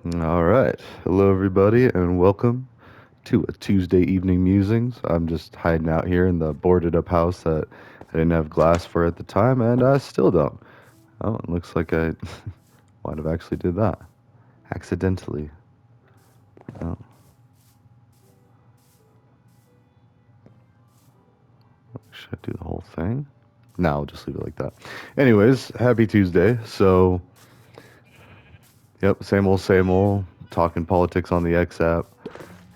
All right. Hello, everybody, and welcome to a Tuesday evening musings. I'm just hiding out here in the boarded up house that I didn't have glass for at the time, and I still don't. Oh, it looks like I might have actually did that accidentally. Oh, should I do the whole thing? No, I'll just leave it like that. Anyways, happy Tuesday. So, yep, same old. Talking politics on the X app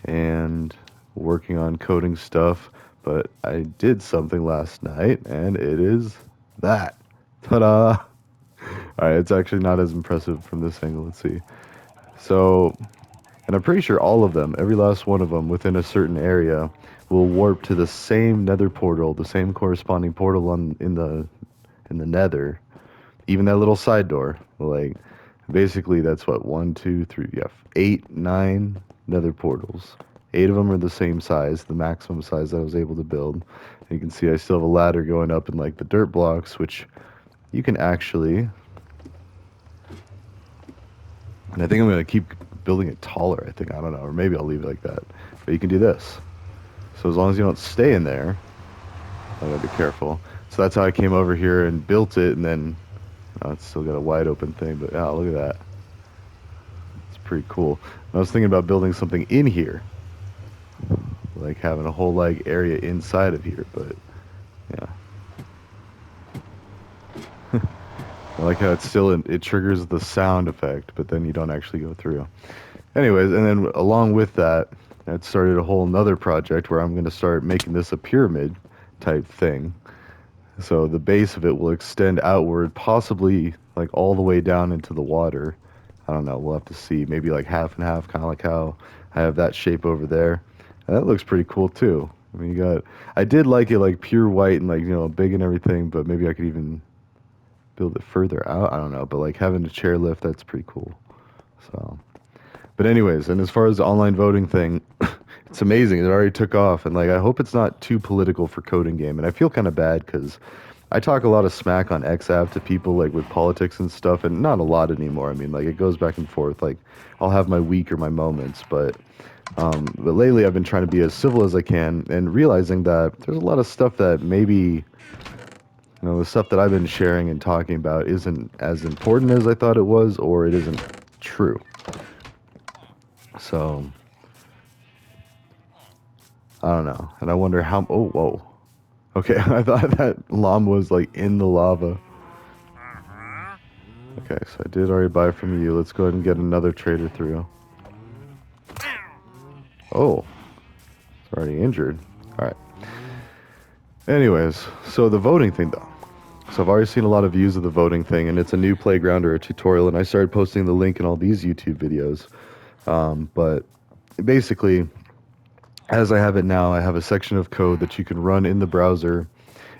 and working on coding stuff. But I did something last night, and it is that. Ta-da! All right, it's actually not as impressive from this angle. Let's see. So, and I'm pretty sure all of them, every last one of them within a certain area, will warp to the same Nether portal, the same corresponding portal in the Nether. Even that little side door, like basically that's what one, two, three, yeah, eight, nine Nether portals. Eight of them are the same size, the maximum size that I was able to build. And you can see I still have a ladder going up in like the dirt blocks, which you can actually. And I think I'm gonna keep building it taller. I think I don't know, or maybe I'll leave it like that. But you can do this. So as long as you don't stay in there, I gotta be careful. So that's how I came over here and built it, and then it's still got a wide open thing. But yeah, look at that. It's pretty cool. And I was thinking about building something in here, like having a whole like area inside of here. But yeah, I like how it's still it triggers the sound effect, but then you don't actually go through. Anyways, and then along with that, it started a whole another project where I'm going to start making this a pyramid type thing. So the base of it will extend outward, possibly like all the way down into the water. I don't know. We'll have to see. Maybe like half and half, kind of like how I have that shape over there. And that looks pretty cool too. I mean, you got. I did like it like pure white and like big and everything, but maybe I could even build it further out. I don't know. But like having a chairlift, that's pretty cool. So. But anyways, and as far as the online voting thing, it's amazing. It already took off, and like I hope it's not too political for coding game. And I feel kind of bad because I talk a lot of smack on XApp to people like with politics and stuff, and not a lot anymore. I mean, like it goes back and forth. Like I'll have my week or my moments, but lately I've been trying to be as civil as I can, and realizing that there's a lot of stuff that maybe the stuff that I've been sharing and talking about isn't as important as I thought it was, or it isn't true. So I don't know, and I wonder how. Oh, whoa. Okay, I thought that llama was like in the lava. Okay, so I did already buy from you. Let's go ahead and get another trader through. Oh, it's already injured. All right. Anyways, so the voting thing though. So I've already seen a lot of views of the voting thing, and it's a new playground or a tutorial, and I started posting the link in all these YouTube videos. But basically, as I have it now, I have a section of code that you can run in the browser.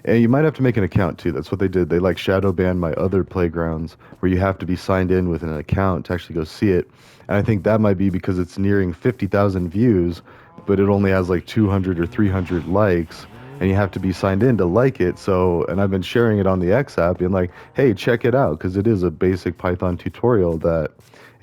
And you might have to make an account too. That's what they did. They like shadow banned my other playgrounds where you have to be signed in with an account to actually go see it. And I think that might be because it's nearing 50,000 views, but it only has like 200 or 300 likes, and you have to be signed in to like it. So, and I've been sharing it on the X app, being like, hey, check it out, because it is a basic Python tutorial that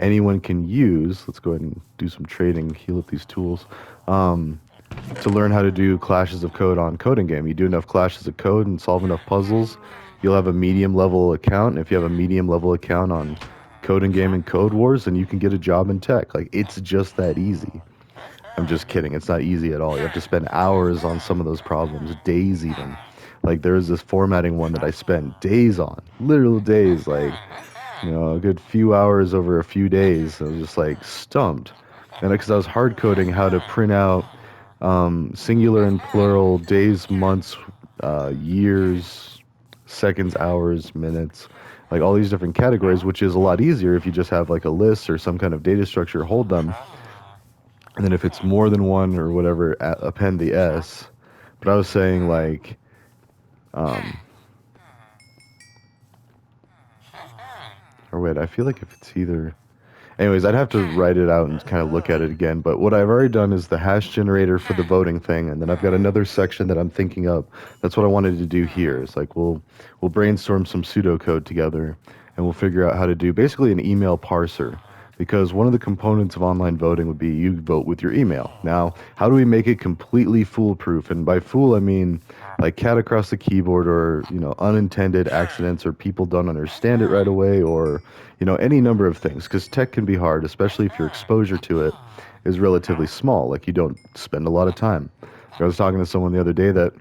anyone can use. Let's go ahead and do some trading, heal up these tools. To learn how to do clashes of code on coding game. You do enough clashes of code and solve enough puzzles, you'll have a medium level account. And if you have a medium level account on coding game and Code Wars, then you can get a job in tech. Like it's just that easy. I'm just kidding. It's not easy at all. You have to spend hours on some of those problems, days even. Like there was this formatting one that I spent days on, literal days, like a good few hours over a few days. I was just like stumped. And because I was hard coding how to print out singular and plural days, months, years, seconds, hours, minutes, like all these different categories, which is a lot easier if you just have like a list or some kind of data structure, hold them. And then if it's more than one or whatever, append the S. But I was saying like, um, or wait, I feel like if it's either. Anyways, I'd have to write it out and kind of look at it again. But what I've already done is the hash generator for the voting thing, and then I've got another section that I'm thinking of. That's what I wanted to do here. It's like we'll brainstorm some pseudocode together, and we'll figure out how to do basically an email parser. because one of the components of online voting would be you vote with your email. Now, how do we make it completely foolproof? And by fool, I mean like cat across the keyboard or, unintended accidents or people don't understand it right away or, any number of things. Because tech can be hard, especially if your exposure to it is relatively small. Like you don't spend a lot of time. I was talking to someone the other day that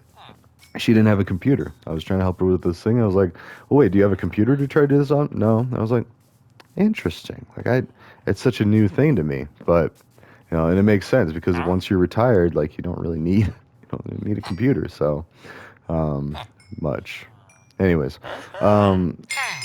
she didn't have a computer. I was trying to help her with this thing. I was like, "Oh wait, do you have a computer to try to do this on?" No. I was like, "Interesting." It's such a new thing to me, but and it makes sense because once you're retired, like you don't really need you don't really need a computer um, much. Anyways, um,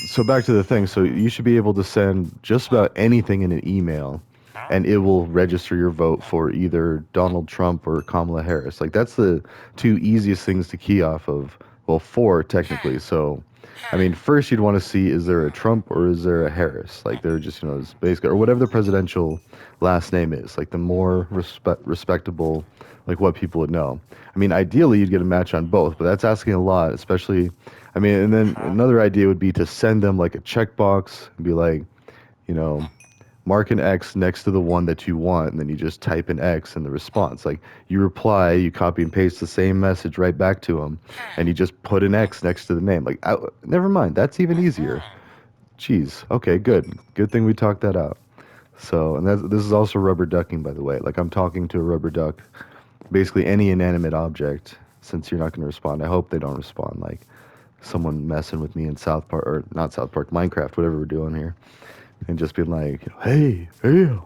so back to the thing. So you should be able to send just about anything in an email, and it will register your vote for either Donald Trump or Kamala Harris. Like that's the two easiest things to key off of. Well, four technically. So, I mean, first you'd want to see is there a Trump or is there a Harris? Like they're just it's basically or whatever the presidential last name is. Like the more respectable, like what people would know. I mean, ideally you'd get a match on both, but that's asking a lot, especially. I mean, and then another idea would be to send them like a checkbox and be like, you know, mark an X next to the one that you want, and then you just type an X in the response. Like you reply, you copy and paste the same message right back to them, and you just put an X next to the name. Like, never mind, that's even easier. Jeez, okay, good. Good thing we talked that out. So, and this is also rubber ducking, by the way. Like I'm talking to a rubber duck, basically any inanimate object, since you're not going to respond. I hope they don't respond. Like someone messing with me in South Park, or not South Park, Minecraft, whatever we're doing here, and just being like, hey, hey.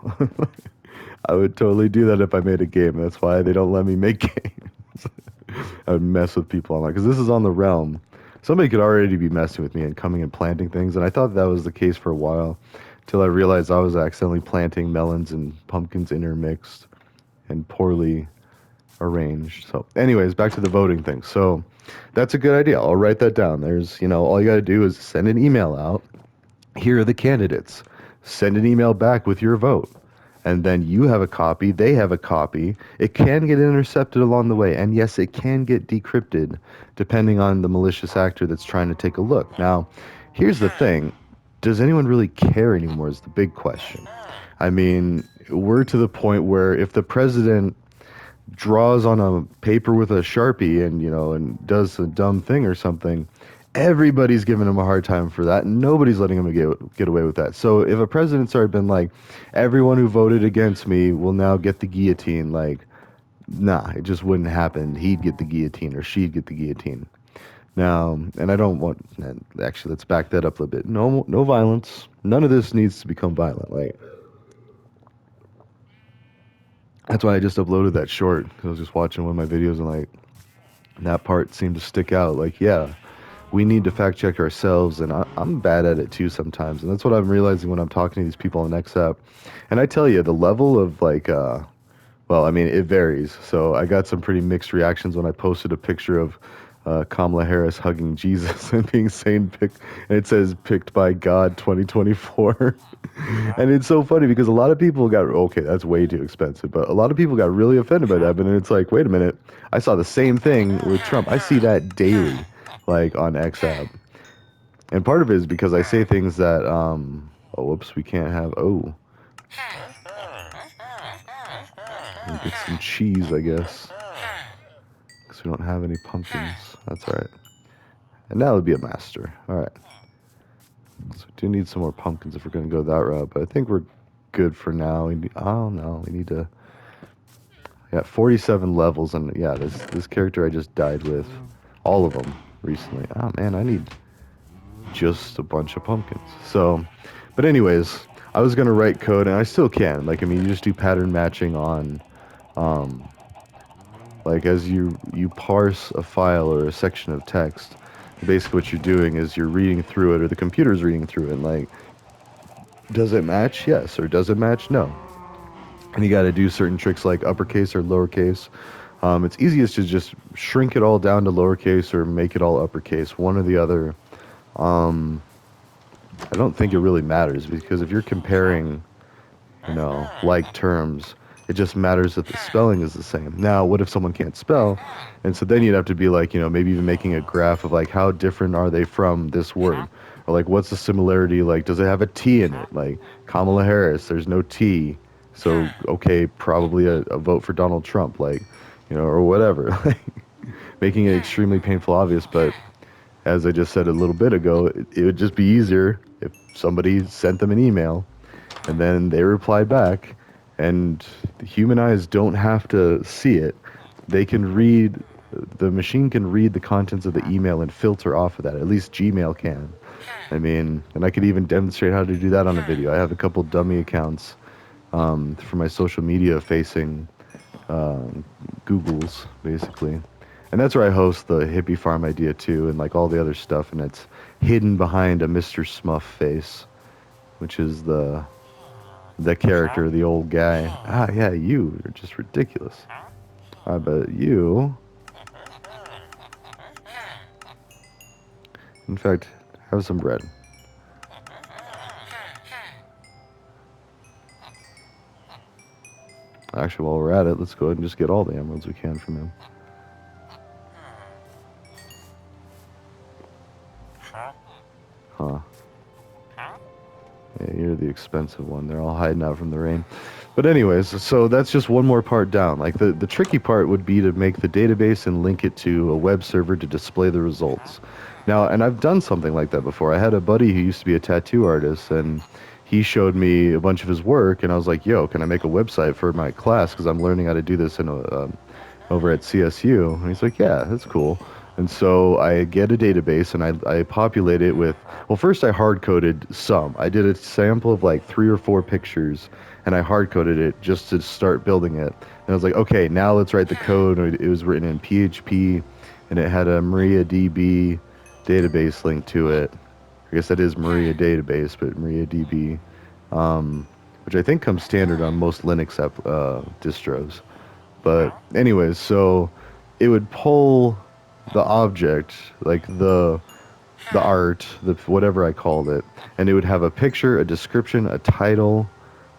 I would totally do that if I made a game. That's why they don't let me make games. I would mess with people online because this is on the realm. Somebody could already be messing with me and coming and planting things, and I thought that was the case for a while, till I realized I was accidentally planting melons and pumpkins intermixed and poorly arranged. So, anyways, back to the voting thing. So, that's a good idea. I'll write that down. There's, all you got to do is send an email out. Here are the candidates. Send an email back with your vote. And then you have a copy, they have a copy. It can get intercepted along the way. And yes, it can get decrypted depending on the malicious actor that's trying to take a look. Now, here's the thing. Does anyone really care anymore is the big question. I mean, we're to the point where if the president draws on a paper with a Sharpie and does a dumb thing or something, everybody's giving him a hard time for that, and nobody's letting him get away with that. So if a president's already been like, everyone who voted against me will now get the guillotine, like, nah, it just wouldn't happen. He'd get the guillotine or she'd get the guillotine. Now, and I don't want, actually, let's back that up a little bit. No violence. None of this needs to become violent. Like, that's why I just uploaded that short, because I was just watching one of my videos and like, that part seemed to stick out. Like, yeah, we need to fact check ourselves, and I'm bad at it too sometimes, and that's what I'm realizing when I'm talking to these people on XApp. And I tell you, the level of like, well, I mean, it varies. So I got some pretty mixed reactions when I posted a picture of Kamala Harris hugging Jesus and being picked, and it says "picked by God 2024." And it's so funny because a lot of people got, okay, that's way too expensive, but a lot of people got really offended by that. But then it's like, wait a minute, I saw the same thing with Trump. I see that daily, like on XApp. And part of it is because I say things that, oh, whoops, we can't have, oh, we'll get some cheese, I guess, because we don't have any pumpkins. That's all right. And that would be a master. All right. So we do need some more pumpkins if we're going to go that route, but I think we're good for now. Oh, no, we need to, yeah, 47 levels, and yeah, this character I just died with, all of them recently. Oh, man, I need just a bunch of pumpkins. So, but anyways, I was going to write code, and I still can. Like, I mean, you just do pattern matching on, like, as you parse a file or a section of text, basically what you're doing is you're reading through it, or the computer's reading through it, and like, does it match? Yes. Or does it match? No. And you got to do certain tricks like uppercase or lowercase. It's easiest to just shrink it all down to lowercase or make it all uppercase, one or the other. I don't think it really matters, because if you're comparing, like terms, it just matters that the spelling is the same. Now, what if someone can't spell? And so then you'd have to be like, maybe even making a graph of like, how different are they from this word? Or like, what's the similarity? Like, does it have a T in it? Like Kamala Harris, there's no T, so okay, probably a vote for Donald Trump. Like, or whatever. Like, making it extremely painful obvious. But as I just said a little bit ago, it would just be easier if somebody sent them an email and then they replied back, and the human eyes don't have to see it. They can read, the machine can read the contents of the email and filter off of that. At least Gmail can. I mean, and I could even demonstrate how to do that on a video. I have a couple dummy accounts for my social media facing Googles, basically. And that's where I host the hippie farm idea too, and like all the other stuff, and it's hidden behind a Mr. Smuff face, which is the character, the old guy. Ah, yeah, you are just ridiculous. I bet you. In fact, have some bread. Actually, while we're at it, let's go ahead and just get all the emeralds we can from him. Huh. Yeah, you're the expensive one. They're all hiding out from the rain. But anyways, so that's just one more part down. Like the tricky part would be to make the database and link it to a web server to display the results. Now, and I've done something like that before. I had a buddy who used to be a tattoo artist, and he showed me a bunch of his work, and I was like, yo, can I make a website for my class? Because I'm learning how to do this over at CSU. And he's like, yeah, that's cool. And so I get a database and I populate it with, well, first I hard-coded some. I did a sample of like 3 or 4 pictures, and I hard-coded it just to start building it. And I was like, okay, now let's write the code. It was written in PHP, and it had a MariaDB database link to it. I guess that is Maria database, but MariaDB, which I think comes standard on most Linux distros. But anyways, so it would pull the object, like the art, the whatever I called it, and it would have a picture, a description, a title,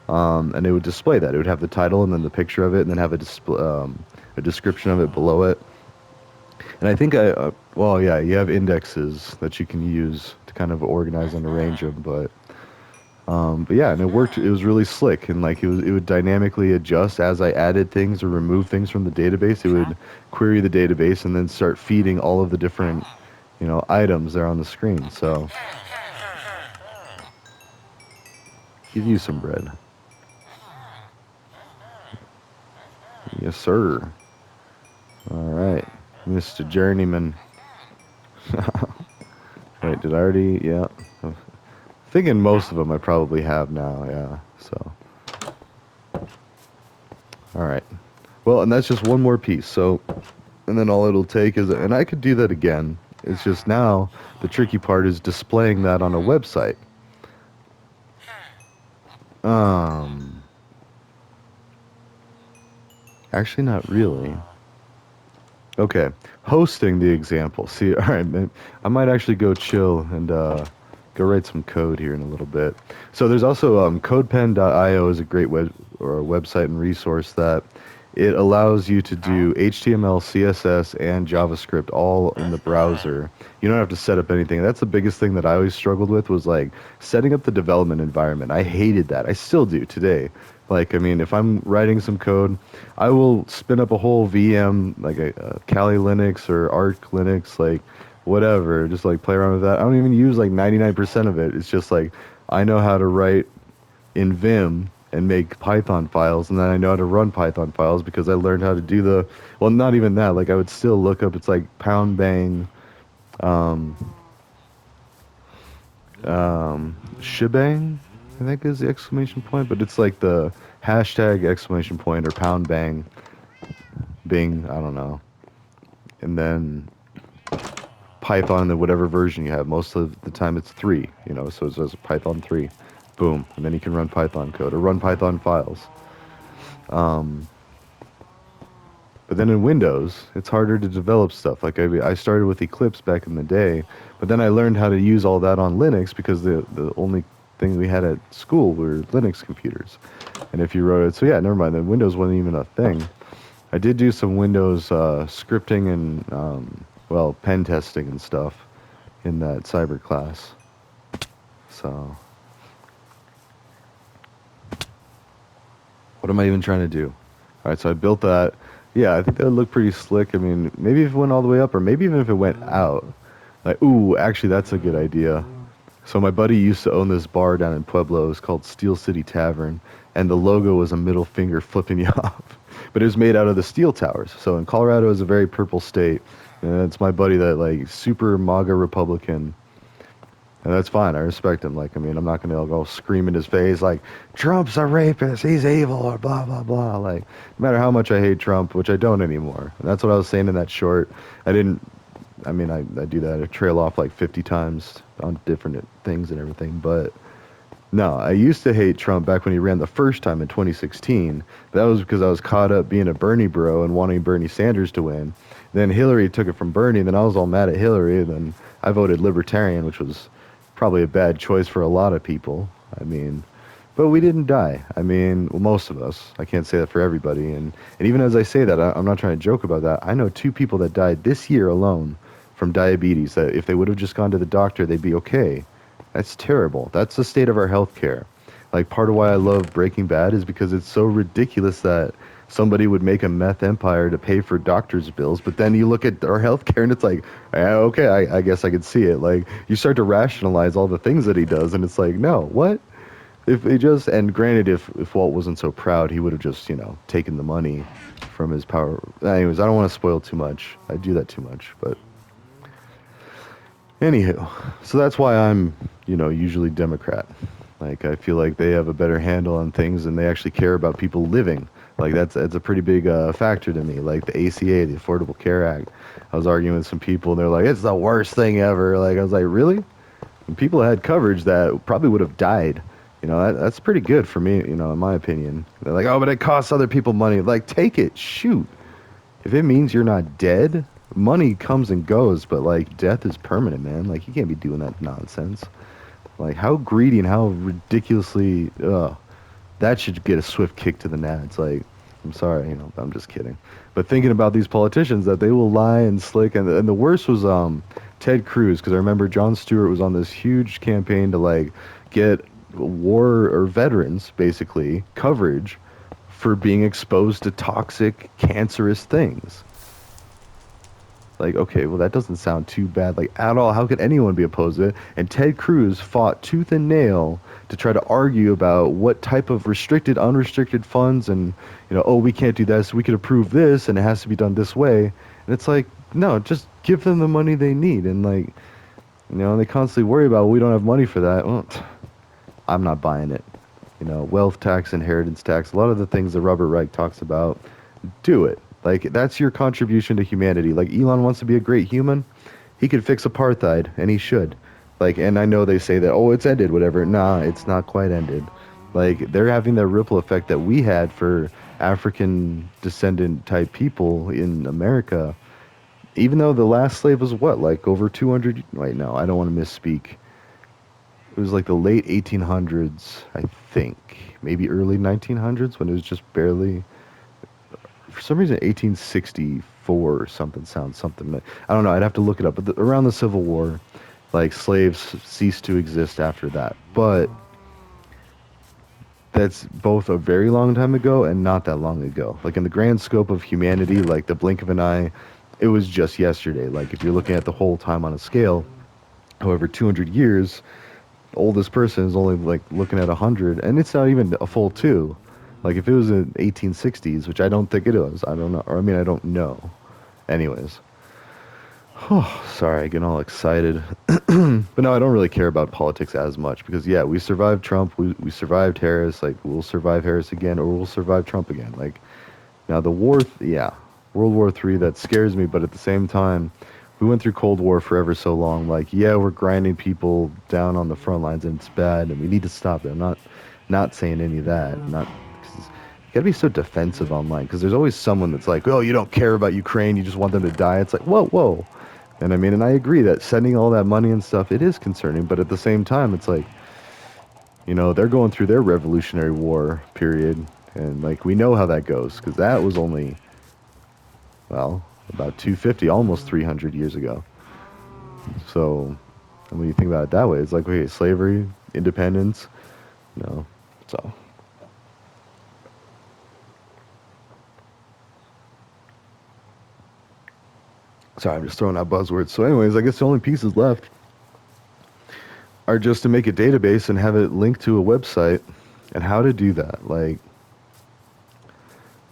and it would display that. It would have the title and then the picture of it, and then have a description of it below it. And I think well, yeah, you have indexes that you can use to kind of organize and arrange them, but yeah, and it worked. It was really slick, and like it would dynamically adjust as I added things or removed things from the database. It would query the database and then start feeding all of the different, items there on the screen. So, give you some bread. Yes, sir. All right, Mr. Journeyman. Wait, did I already? Yeah. Thinking most of them I probably have now, yeah, so. Alright. Well, and that's just one more piece, so, and then all it'll take is, and I could do that again, it's just now, the tricky part is displaying that on a website. Actually not really. Okay, hosting the example. See, alright, I might actually go chill and, go write some code here in a little bit. So there's also CodePen.io is a great website and resource that it allows you to do HTML, CSS, and JavaScript all in the browser. You don't have to set up anything. That's the biggest thing that I always struggled with was like setting up the development environment. I hated that. I still do today. Like, I mean, if I'm writing some code, I will spin up a whole VM, like a Kali Linux or Arch Linux, like whatever, just like play around with that. I don't even use like 99% of it. It's just like I know how to write in Vim and make Python files, and then I know how to run Python files because I learned how to do well, not even that, like I would still look up, it's like pound bang shebang, I think is the exclamation point, but it's like the hashtag exclamation point or pound bang bing, I don't know, and then Python, the whatever version you have. Most of the time it's 3, so it says Python 3. Boom. And then you can run Python code or run Python files. But then in Windows, it's harder to develop stuff. Like I started with Eclipse back in the day, but then I learned how to use all that on Linux because the only thing we had at school were Linux computers. And if you wrote it, so yeah, never mind. Then Windows wasn't even a thing. I did do some Windows scripting and pen testing and stuff in that cyber class. So, what am I even trying to do? All right, so I built that. Yeah, I think that would look pretty slick. I mean, maybe if it went all the way up, or maybe even if it went out. Like, ooh, actually, that's a good idea. So my buddy used to own this bar down in Pueblo. It was called Steel City Tavern, and the logo was a middle finger flipping you off. But it was made out of the steel towers. So in Colorado is a very purple state, and it's my buddy that like super MAGA Republican. And that's fine. I respect him. Like, I mean, I'm not gonna go scream in his face like Trump's a rapist, he's evil, or blah blah blah. Like, no matter how much I hate Trump, which I don't anymore. And that's what I was saying in that short. I didn't. I mean, I do that. I trail off like 50 times on different things and everything. But no, I used to hate Trump back when he ran the first time in 2016. That was because I was caught up being a Bernie bro and wanting Bernie Sanders to win. Then Hillary took it from Bernie, and then I was all mad at Hillary. And then I voted Libertarian, which was probably a bad choice for a lot of people. I mean, but we didn't die. I mean, well, most of us. I can't say that for everybody. And even as I say that, I'm not trying to joke about that. I know 2 people that died this year alone from diabetes that if they would have just gone to the doctor, they'd be okay. That's terrible. That's the state of our healthcare. Like, part of why I love Breaking Bad is because it's so ridiculous that somebody would make a meth empire to pay for doctor's bills, but then you look at our healthcare and it's like, okay, I guess I could see it. Like, you start to rationalize all the things that he does, and it's like, no, what? If he just, and granted, if Walt wasn't so proud, he would have just, taken the money from his power. Anyways, I don't want to spoil too much. I do that too much, but anywho, so that's why I'm, usually Democrat. Like, I feel like they have a better handle on things and they actually care about people living. Like, that's a pretty big factor to me. Like, the ACA, the Affordable Care Act. I was arguing with some people and they're like, it's the worst thing ever. Like, I was like, really? And people had coverage that probably would have died. That's pretty good for me, in my opinion. They're like, oh, but it costs other people money. Like, take it, shoot. If it means you're not dead, money comes and goes, but, like, death is permanent, man. Like, you can't be doing that nonsense. Like, how greedy and how ridiculously, that should get a swift kick to the nads. Like, I'm sorry, I'm just kidding. But thinking about these politicians, that they will lie and slick, and the worst was Ted Cruz, because I remember Jon Stewart was on this huge campaign to, like, get war or veterans, basically, coverage for being exposed to toxic, cancerous things. Like, okay, well, that doesn't sound too bad, like, at all. How could anyone be opposed to it? And Ted Cruz fought tooth and nail to try to argue about what type of restricted, unrestricted funds and, oh, we can't do this, we could approve this, and it has to be done this way. And it's like, no, just give them the money they need. And, like, and they constantly worry about, well, we don't have money for that. Well, I'm not buying it. Wealth tax, inheritance tax, a lot of the things that Robert Reich talks about, do it. Like, that's your contribution to humanity. Like, Elon wants to be a great human. He could fix apartheid, and he should. Like, and I know they say that, oh, it's ended, whatever. Nah, it's not quite ended. Like, they're having that ripple effect that we had for African descendant type people in America. Even though the last slave was what, like over 200? Wait, no, I don't want to misspeak. It was like the late 1800s, I think. Maybe early 1900s when it was just barely... For some reason, 1864 or something sounds something. I don't know. I'd have to look it up. But around the Civil War, like, slaves ceased to exist after that. But that's both a very long time ago and not that long ago. Like, in the grand scope of humanity, like the blink of an eye, it was just yesterday. Like, if you're looking at the whole time on a scale, however, 200 years, the oldest person is only, like, looking at 100, and it's not even a full 2. Like, if it was in 1860s, which I don't think it is, I don't know. Or, I mean, I don't know. Anyways. Oh, sorry, getting all excited. But no, I don't really care about politics as much because, yeah, we survived Trump, we survived Harris, like, we'll survive Harris again, or we'll survive Trump again. Like, now the war, World War III, that scares me, but at the same time, we went through Cold War for ever so long. Like, yeah, we're grinding people down on the front lines, and it's bad, and we need to stop it. I'm not saying any of that. Not... You gotta be so defensive online because there's always someone that's like, oh, you don't care about Ukraine, you just want them to die. It's like, whoa. And I mean, and I agree that sending all that money and stuff, it is concerning, but at the same time, it's like, they're going through their Revolutionary War period, and, like, we know how that goes because that was only, well, about 250, almost 300 years ago. So, and when you think about it that way, it's like, okay, slavery, independence. No, so. Sorry, I'm just throwing out buzzwords. So, anyways, I guess the only pieces left are just to make a database and have it linked to a website. And how to do that, like,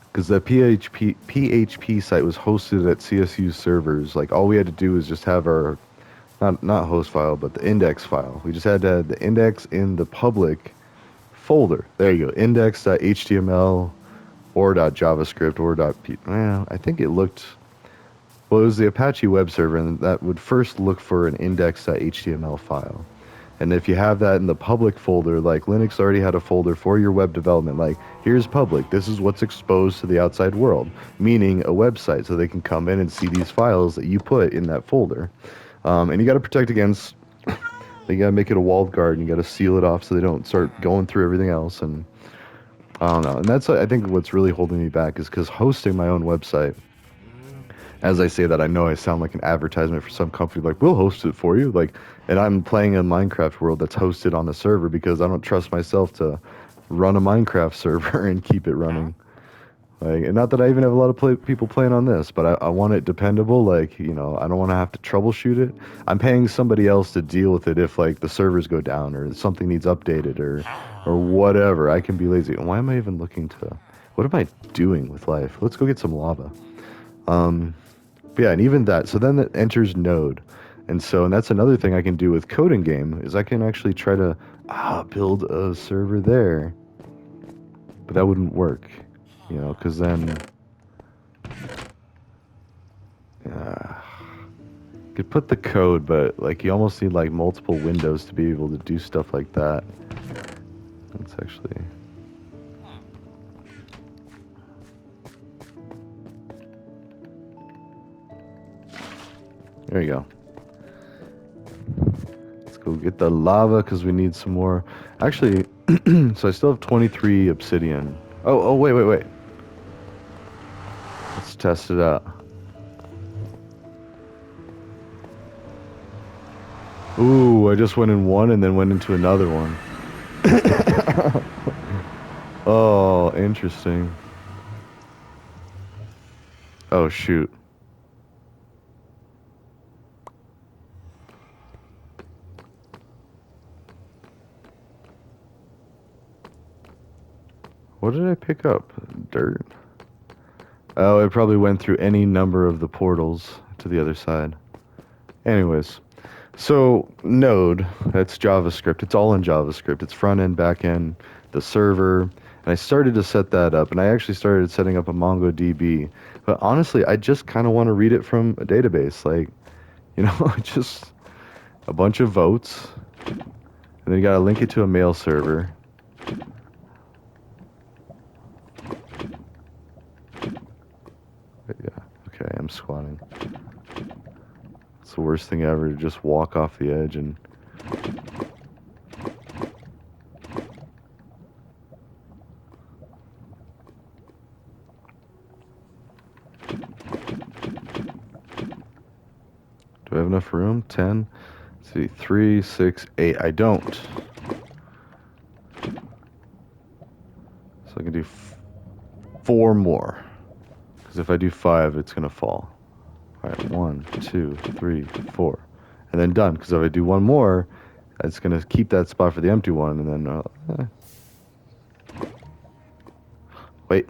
because the PHP site was hosted at CSU servers. Like, all we had to do was just have our not host file, but the index file. We just had to have the index in the public folder. There you go, index.html or .javascript or .p. Well, I think it looked. Well, it was the Apache web server, and that would first look for an index.html file. And if you have that in the public folder, like Linux already had a folder for your web development, like here's public, this is what's exposed to the outside world, meaning a website, so they can come in and see these files that you put in that folder. And you got to protect against, you got to make it a walled garden, you got to seal it off so they don't start going through everything else. And I don't know. And that's, I think, what's really holding me back is because hosting my own website, as I say that, I know I sound like an advertisement for some company, like, we'll host it for you. Like, and I'm playing a Minecraft world that's hosted on a server because I don't trust myself to run a Minecraft server and keep it running. Like, and not that I even have a lot of people playing on this, but I want it dependable. Like, you know, I don't want to have to troubleshoot it. I'm paying somebody else to deal with it if, like, the servers go down or something needs updated or whatever. I can be lazy. Why am I even looking to... What am I doing with life? Let's go get some lava. But yeah, and even that. So then it enters Node. And that's another thing I can do with Coding Game, is I can actually try to build a server there. But that wouldn't work, you know, because then... could put the code, but like you almost need like multiple windows to be able to do stuff like that. That's actually... There you go. Let's go get the lava because we need some more. Actually, so I still have 23 obsidian. Oh, wait. Let's test it out. Ooh, I just went in one and then went into another one. Oh, interesting. Oh, shoot. What did I pick up? Dirt. Oh, it probably went through any number of the portals to the other side. Anyways, so Node, that's JavaScript. It's all in JavaScript. It's front end, back end, the server. And I started to set that up, and I actually started setting up a MongoDB. But honestly, I just kind of want to read it from a database. Like, you know, just a bunch of votes. And then you got to link it to a mail server. Yeah, okay, I'm squatting. It's the worst thing ever to just walk off the edge and... Do I have enough room? 10? Let's see, 3, 6, 8. I don't. So I can do 4 more. Because if I do 5, it's going to fall. Alright, 1, 2, 3, 4. And then done. Because if I do 1 more, it's going to keep that spot for the empty one. And then... Wait.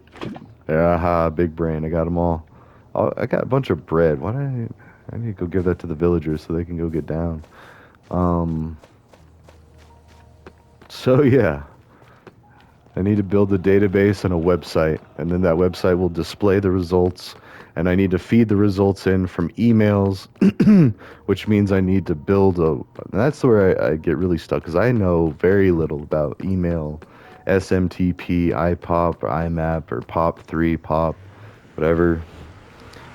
Aha, big brain. I got them all. Oh, I got a bunch of bread. Why did I need to go give that to the villagers so they can go get down. So yeah. I need to build a database and a website, and then that website will display the results, and I need to feed the results in from emails, which means I need to build and that's where I get really stuck, because I know very little about email, SMTP, IPOP, or IMAP, or POP3, POP, whatever.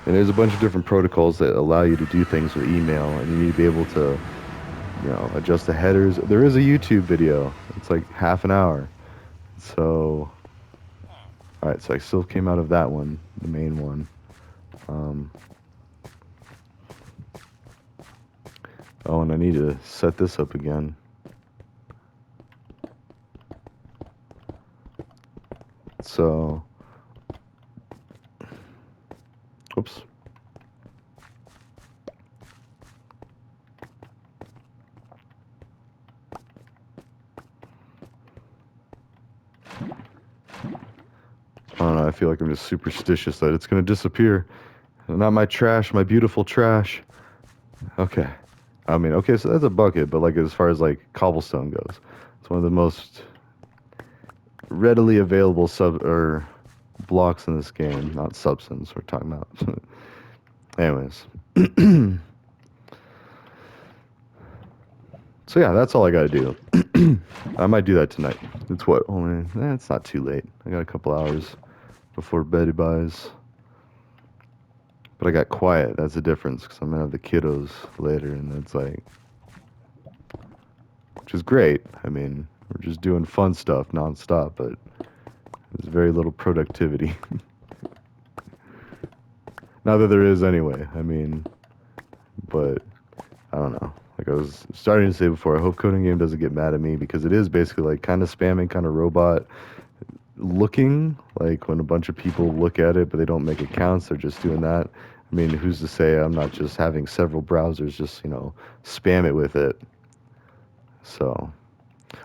And there's a bunch of different protocols that allow you to do things with email, and you need to be able to, you know, adjust the headers. There is a YouTube video. It's like half an hour. So, alright, so I still came out of that one, the main one. Oh, and I need to set this up again. So, oops. I don't know, I feel like I'm just superstitious that it's going to disappear. Not my trash, my beautiful trash. Okay. I mean, okay, so that's a bucket, but like as far as like cobblestone goes, it's one of the most readily available blocks in this game, not substance we're talking about. Anyways. So yeah, that's all I gotta do. I might do that tonight. It's what? Only it's not too late. I got a couple hours before bed buys. But I got quiet. That's the difference because I'm gonna have the kiddos later, and it's like, which is great. I mean, we're just doing fun stuff nonstop, but there's very little productivity. Not that there is anyway. I mean, but I don't know. Like I was starting to say before, I hope Coding Game doesn't get mad at me because it is basically like kind of spamming, kind of robot looking. Like when a bunch of people look at it, but they don't make accounts, they're just doing that. I mean, who's to say I'm not just having several browsers just, spam it with it. So,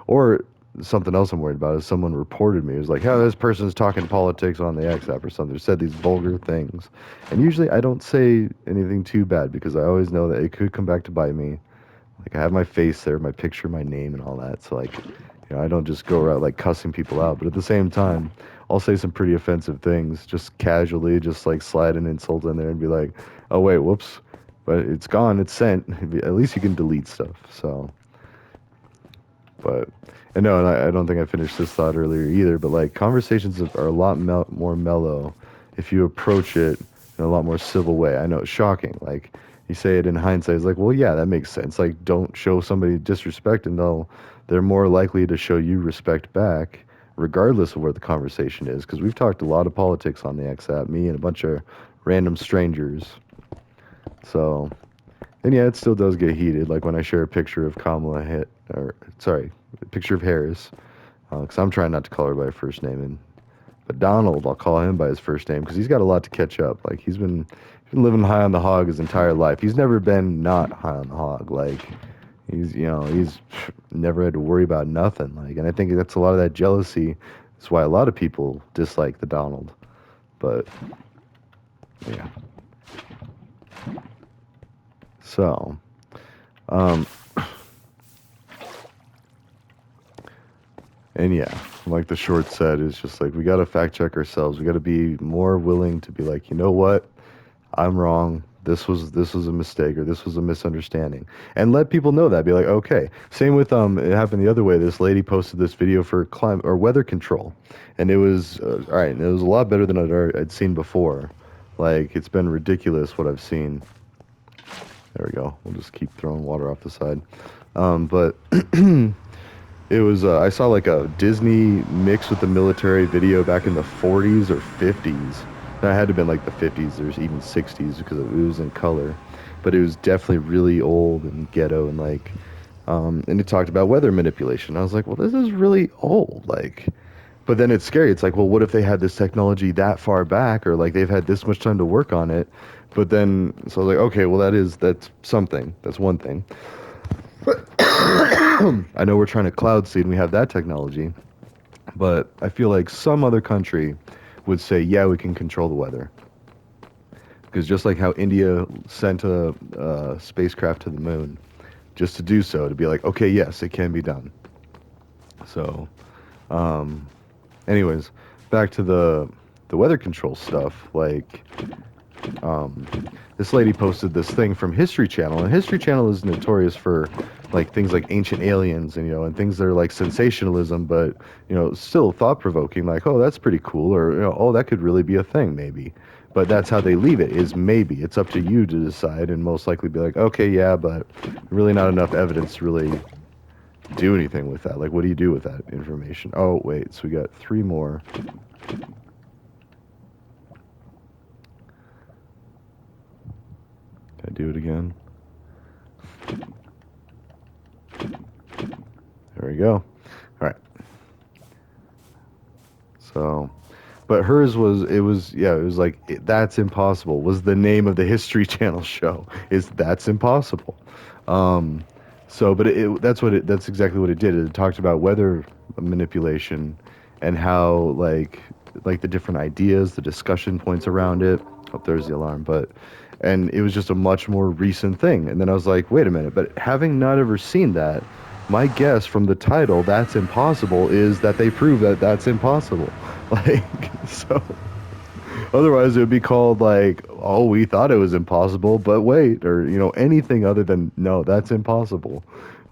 or something else I'm worried about is someone reported me. It was like, "Oh, this person's talking politics on the X app or something." Said these vulgar things, and usually I don't say anything too bad because I always know that it could come back to bite me. Like I have my face there, my picture, my name, and all that. So like, I don't just go around like cussing people out. But at the same time, I'll say some pretty offensive things, just casually, just like slide an insult in there and be like, "Oh wait, whoops," but it's gone, it's sent. At least you can delete stuff. So. But and no, and I don't think I finished this thought earlier either. But like conversations are a lot more mellow if you approach it in a lot more civil way. I know it's shocking. Like you say it in hindsight, it's like, well, yeah, that makes sense. Like don't show somebody disrespect, and they're more likely to show you respect back, regardless of where the conversation is. Because we've talked a lot of politics on the X app, me and a bunch of random strangers. So. And yeah, it still does get heated. Like when I share a picture of a picture of Harris, because I'm trying not to call her by her first name. But Donald, I'll call him by his first name because he's got a lot to catch up. Like he's been living high on the hog his entire life. He's never been not high on the hog. Like he's never had to worry about nothing. Like, and I think that's a lot of that jealousy. That's why a lot of people dislike the Donald. But yeah. So, um, and yeah, like the short said, is just like we got to fact check ourselves. We got to be more willing to be like, you know what, I'm wrong. This was a mistake or this was a misunderstanding, and let people know that. Be like, okay. Same with it happened the other way. This lady posted this video for climate or weather control, and it was all right. And it was a lot better than I'd seen before. Like it's been ridiculous what I've seen. There we go. We'll just keep throwing water off the side. But it was I saw like a Disney mix with the military video back in the 40s or 50s. That had to have been like the 50s. There's even 60s because it was in color, but it was definitely really old and ghetto and like, and it talked about weather manipulation. I was like, well, this is really old. Like, but then it's scary. It's like, well, what if they had this technology that far back, or like they've had this much time to work on it? But then, so I was like, okay, well, that's something. That's one thing. I know we're trying to cloud seed and we have that technology, but I feel like some other country would say, yeah, we can control the weather. Because just like how India sent a spacecraft to the moon, just to do so, to be like, okay, yes, it can be done. So, um, anyways, back to the weather control stuff. Like, um, this lady posted this thing from History Channel, and History Channel is notorious for like things like ancient aliens and and things that are like sensationalism, but still thought provoking. Like, oh, that's pretty cool, or oh, that could really be a thing, maybe. But that's how they leave it. Is maybe it's up to you to decide, and most likely be like, okay, yeah, but really not enough evidence to really do anything with that. Like, what do you do with that information? Oh, wait, so we got three more. Can I do it again? There we go. All right. So, but hers was, it was, yeah, it was like, That's Impossible was the name of the History Channel show, is That's Impossible. Um, but that's exactly what it did. It talked about weather manipulation and how, like the different ideas, the discussion points around it. Oh, there's the alarm, and it was just a much more recent thing. And then I was like, wait a minute, but having not ever seen that, my guess from the title, That's Impossible, is that they prove that that's impossible. Like, so otherwise it would be called like, oh, we thought it was impossible, but wait, or, anything other than, no, that's impossible.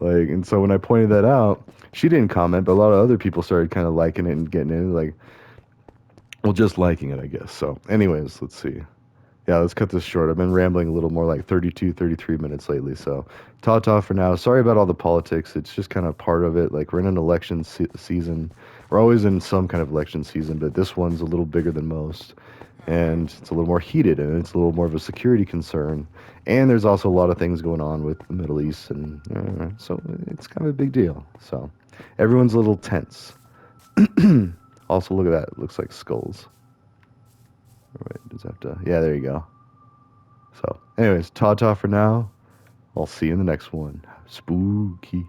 Like, and so when I pointed that out, she didn't comment, but a lot of other people started kind of liking it and getting it, like, well, just liking it, I guess. So, anyways, let's see. Yeah, let's cut this short. I've been rambling a little more, like 32, 33 minutes lately. So, ta-ta for now. Sorry about all the politics. It's just kind of part of it. Like, we're in an election season. We're always in some kind of election season, but this one's a little bigger than most. And it's a little more heated, and it's a little more of a security concern. And there's also a lot of things going on with the Middle East, and so it's kind of a big deal. So, everyone's a little tense. Also, look at that. It looks like skulls. All right, does that have to? Yeah, there you go. So, anyways, ta-ta for now. I'll see you in the next one. Spooky.